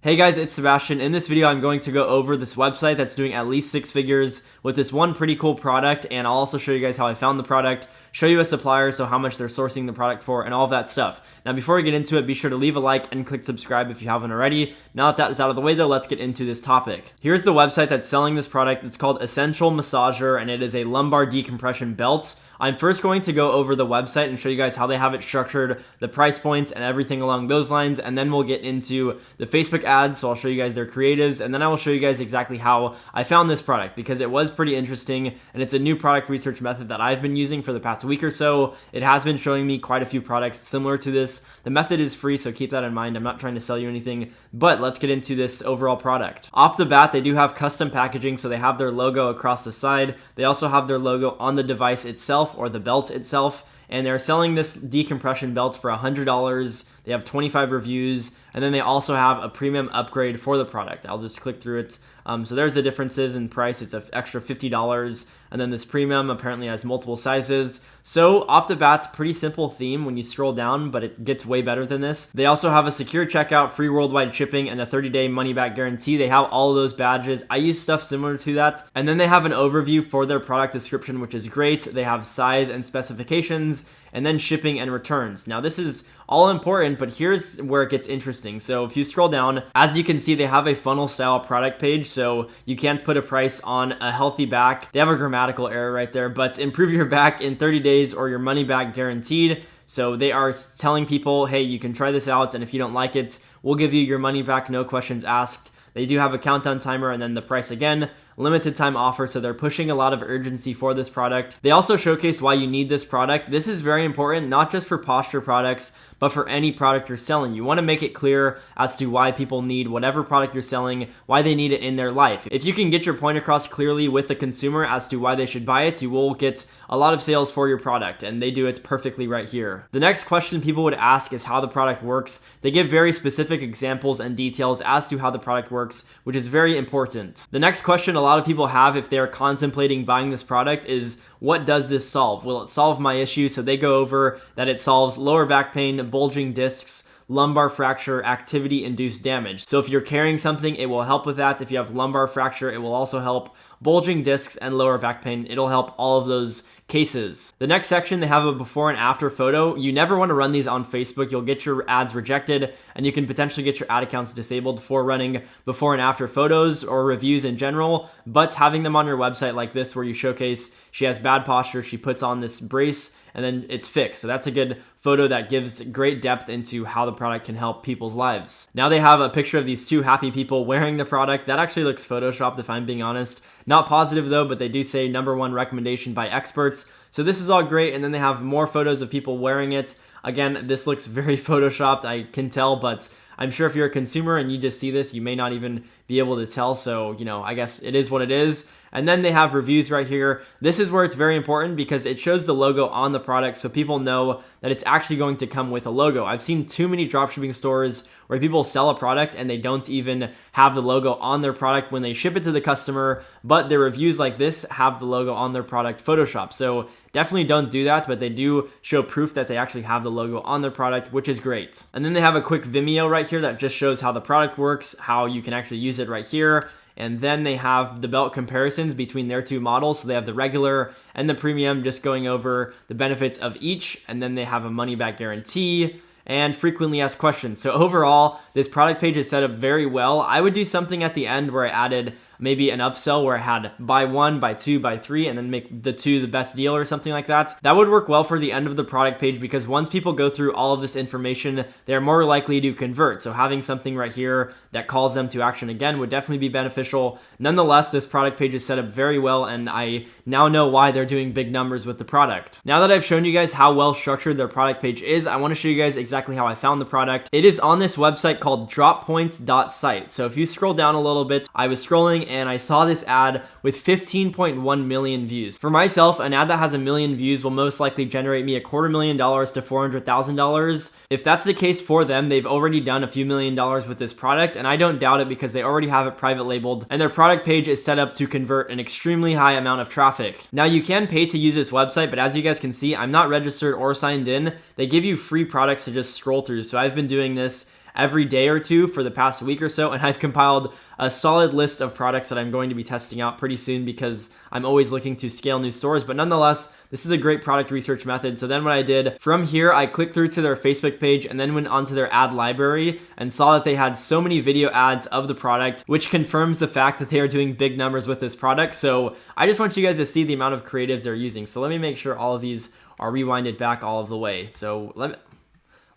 Hey guys, it's Sebastian. In this video, I'm going to go over this website that's doing at least 6 figures with this one pretty cool product, and I'll also show you guys how I found the product, show you a supplier, so how much they're sourcing the product for, and all of that stuff. Now, before we get into it, be sure to leave a like and click subscribe if you haven't already. Now that is out of the way though, let's get into this topic. Here's the website that's selling this product. It's called Essential Massager, and it is a lumbar decompression belt. I'm first going to go over the website and show you guys how they have it structured, the price points, and everything along those lines, and then we'll get into the Facebook ads, so I'll show you guys their creatives, and then I will show you guys exactly how I found this product, because it was pretty interesting, and it's a new product research method that I've been using for the past week or so. It has been showing me quite a few products similar to this. The method is free, so keep that in mind. I'm not trying to sell you anything, but let's get into this overall product. Off the bat, they do have custom packaging, so they have their logo across the side. They also have their logo on the device itself, or the belt itself, and they're selling this decompression belt for $100. They have 25 reviews, and then they also have a premium upgrade for the product. I'll just click through it. So there's the differences in price. It's an extra $50, and then this premium apparently has multiple sizes. So off the bat, pretty simple theme when you scroll down, but it gets way better than this. They also have a secure checkout, free worldwide shipping, and a 30-day money-back guarantee. They have all of those badges. I use stuff similar to that. And then they have an overview for their product description, which is great. They have size and specifications, and then shipping and returns. Now this is all important, but here's where it gets interesting. So if you scroll down, as you can see, they have a funnel style product page, so you can't put a price on a healthy back. They have a grammatical error right there, but improve your back in 30 days or your money back guaranteed. So they are telling people, hey, you can try this out, and if you don't like it, we'll give you your money back, no questions asked. They do have a countdown timer, and then the price again, limited time offer, so they're pushing a lot of urgency for this product. They also showcase why you need this product. This is very important, not just for posture products, but for any product you're selling. You want to make it clear as to why people need whatever product you're selling, why they need it in their life. If you can get your point across clearly with the consumer as to why they should buy it, you will get a lot of sales for your product, and they do it perfectly right here. The next question people would ask is how the product works. They give very specific examples and details as to how the product works, which is very important. The next question a lot of people have if they're contemplating buying this product is, what does this solve? Will it solve my issue? So they go over that it solves lower back pain, bulging discs, lumbar fracture, activity-induced damage. So if you're carrying something, it will help with that. If you have lumbar fracture, it will also help bulging discs and lower back pain. It'll help all of those cases. The next section, they have a before and after photo. You never want to run these on Facebook. You'll get your ads rejected, and you can potentially get your ad accounts disabled for running before and after photos or reviews in general. But having them on your website like this, where you showcase she has bad posture, she puts on this brace, and then it's fixed. So that's a good photo that gives great depth into how the product can help people's lives. Now they have a picture of these two happy people wearing the product. That actually looks photoshopped, if I'm being honest. Not positive though, but they do say #1 recommendation by experts. So this is all great. And then they have more photos of people wearing it. Again, this looks very photoshopped, I can tell, but I'm sure if you're a consumer and you just see this, you may not even be able to tell. So, I guess it is what it is. And then they have reviews right here. This is where it's very important because it shows the logo on the product so people know that it's actually going to come with a logo. I've seen too many dropshipping stores where people sell a product and they don't even have the logo on their product when they ship it to the customer, but their reviews like this have the logo on their product Photoshop. So definitely don't do that, but they do show proof that they actually have the logo on their product, which is great. And then they have a quick Vimeo right here that just shows how the product works, how you can actually use it right here. And then they have the belt comparisons between their two models. So they have the regular and the premium, just going over the benefits of each. And then they have a money back guarantee and frequently asked questions. So overall, this product page is set up very well. I would do something at the end where I added maybe an upsell where I had buy 1, buy 2, buy 3, and then make the 2 the best deal or something like that. That would work well for the end of the product page because once people go through all of this information, they're more likely to convert. So having something right here that calls them to action again would definitely be beneficial. Nonetheless, this product page is set up very well, and I now know why they're doing big numbers with the product. Now that I've shown you guys how well structured their product page is, I want to show you guys exactly how I found the product. It is on this website called droppoints.site. So if you scroll down a little bit, I was scrolling and I saw this ad with 15.1 million views. For myself, an ad that has 1 million views will most likely generate me $250,000 to $400,000. If that's the case for them, they've already done a few $1,000,000 with this product, and I don't doubt it because they already have it private labeled, and their product page is set up to convert an extremely high amount of traffic. Now you can pay to use this website, but as you guys can see, I'm not registered or signed in. They give you free products to just scroll through. So I've been doing this every day or two for the past week or so, and I've compiled a solid list of products that I'm going to be testing out pretty soon because I'm always looking to scale new stores. But nonetheless, this is a great product research method. So then what I did from here, I clicked through to their Facebook page and then went onto their ad library and saw that they had so many video ads of the product, which confirms the fact that they are doing big numbers with this product. So I just want you guys to see the amount of creatives they're using. So let me make sure all of these are rewinded back all of the way. So let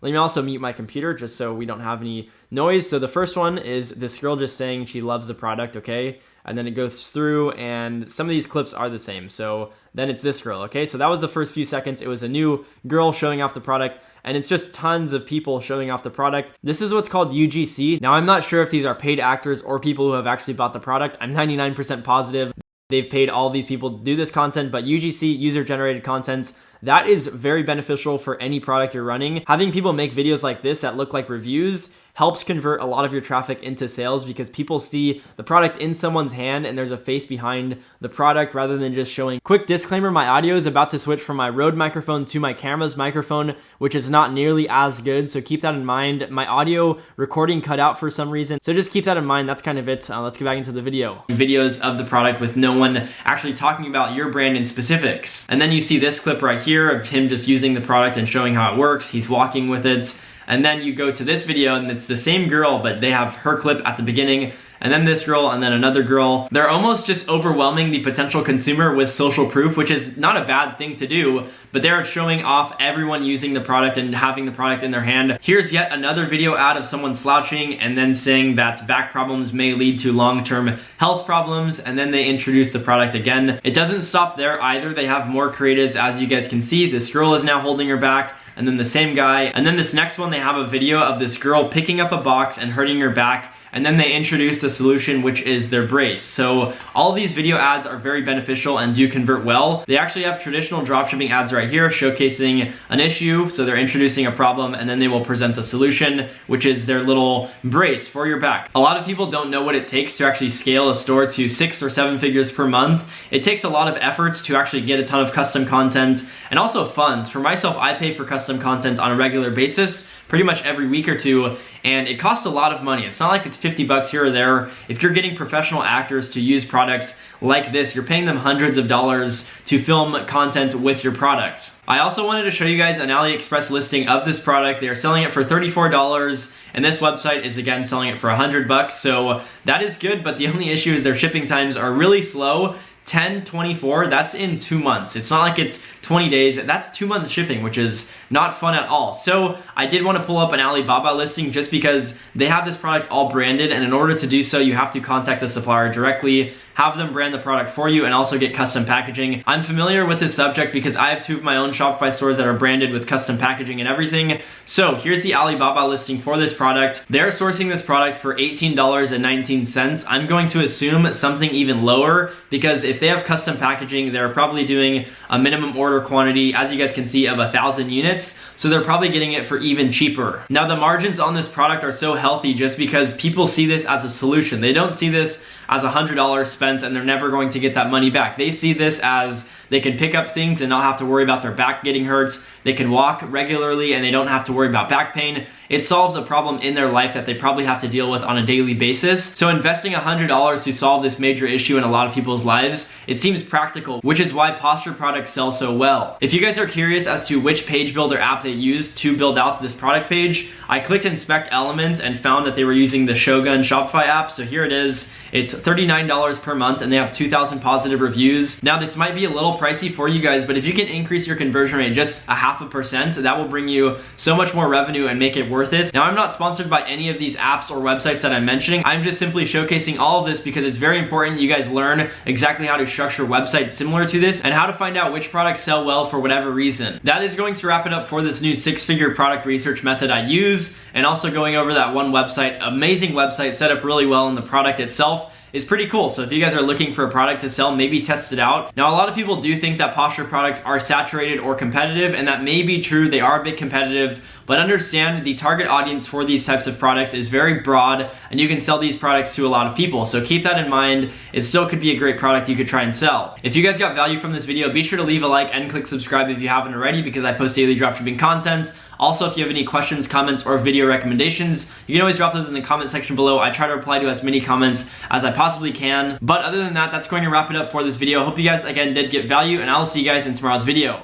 me also mute my computer just so we don't have any noise. So the first one is this girl just saying she loves the product, okay? And then it goes through and some of these clips are the same. So then it's this girl, okay? So that was the first few seconds. It was a new girl showing off the product, and it's just tons of people showing off the product. This is what's called UGC. Now, I'm not sure if these are paid actors or people who have actually bought the product. I'm 99% positive they've paid all these people to do this content, but UGC, user-generated content, that is very beneficial for any product you're running. Having people make videos like this that look like reviews helps convert a lot of your traffic into sales because people see the product in someone's hand and there's a face behind the product rather than just showing. Quick disclaimer, my audio is about to switch from my Rode microphone to my camera's microphone, which is not nearly as good, so keep that in mind. My audio recording cut out for some reason, so just keep that in mind. That's kind of it. Let's get back into the video. Videos of the product with no one actually talking about your brand in specifics. And then you see this clip right here of him just using the product and showing how it works. He's walking with it. And then you go to this video and it's the same girl, but they have her clip at the beginning, and then this girl, and then another girl. They're almost just overwhelming the potential consumer with social proof, which is not a bad thing to do, but they're showing off everyone using the product and having the product in their hand. Here's yet another video ad of someone slouching and then saying that back problems may lead to long-term health problems, and then they introduce the product again. It doesn't stop there either. They have more creatives, as you guys can see. This girl is now holding her back, and then the same guy. And then this next one, they have a video of this girl picking up a box and hurting her back, and then they introduce the solution, which is their brace. So all these video ads are very beneficial and do convert well. They actually have traditional dropshipping ads right here showcasing an issue. So they're introducing a problem and then they will present the solution, which is their little brace for your back. A lot of people don't know what it takes to actually scale a store to 6 or 7 figures per month. It takes a lot of efforts to actually get a ton of custom content and also funds. For myself, I pay for custom content on a regular basis, pretty much every week or two, and it costs a lot of money. It's not like it's 50 bucks here or there. If you're getting professional actors to use products like this, you're paying them hundreds of dollars to film content with your product. I also wanted to show you guys an AliExpress listing of this product. They are selling it for $34, and this website is again selling it for 100 bucks. So that is good, but the only issue is their shipping times are really slow. 10/24, that's in 2 months. It's not like it's 20 days. That's 2 months shipping, which is not fun at all. So I did want to pull up an Alibaba listing just because they have this product all branded, and in order to do so, you have to contact the supplier directly, have them brand the product for you, and also get custom packaging. I'm familiar with this subject because I have 2 of my own Shopify stores that are branded with custom packaging and everything. So here's the Alibaba listing for this product. They're sourcing this product for $18.19. I'm going to assume something even lower because if they have custom packaging, they're probably doing a minimum order quantity, as you guys can see, of 1,000 units. So they're probably getting it for even cheaper. Now the margins on this product are so healthy just because people see this as a solution. They don't see this as $100 spent and they're never going to get that money back. They see this as they can pick up things and not have to worry about their back getting hurt. They can walk regularly and they don't have to worry about back pain. It solves a problem in their life that they probably have to deal with on a daily basis. So investing $100 to solve this major issue in a lot of people's lives, it seems practical, which is why posture products sell so well. If you guys are curious as to which page builder app they used to build out this product page, I clicked Inspect Elements and found that they were using the Shogun Shopify app. So here it is. It's $39 per month and they have 2,000 positive reviews. Now this might be a little pricey for you guys, but if you can increase your conversion rate just 0.5%, that will bring you so much more revenue and make it worth it. Now I'm not sponsored by any of these apps or websites that I'm mentioning. I'm just simply showcasing all of this because it's very important you guys learn exactly how to structure websites similar to this and how to find out which products sell well for whatever reason. That is going to wrap it up for this new 6-figure product research method I use, and also going over that one website. Amazing website, set up really well, and the product itself is pretty cool. So if you guys are looking for a product to sell, maybe test it out. Now, a lot of people do think that posture products are saturated or competitive, and that may be true. They are a bit competitive, but understand the target audience for these types of products is very broad, and you can sell these products to a lot of people. So keep that in mind. It still could be a great product you could try and sell. If you guys got value from this video, be sure to leave a like and click subscribe if you haven't already, because I post daily dropshipping content Also, if you have any questions, comments, or video recommendations, you can always drop those in the comment section below. I try to reply to as many comments as I possibly can. But other than that, that's going to wrap it up for this video. Hope you guys, again, did get value, and I will see you guys in tomorrow's video.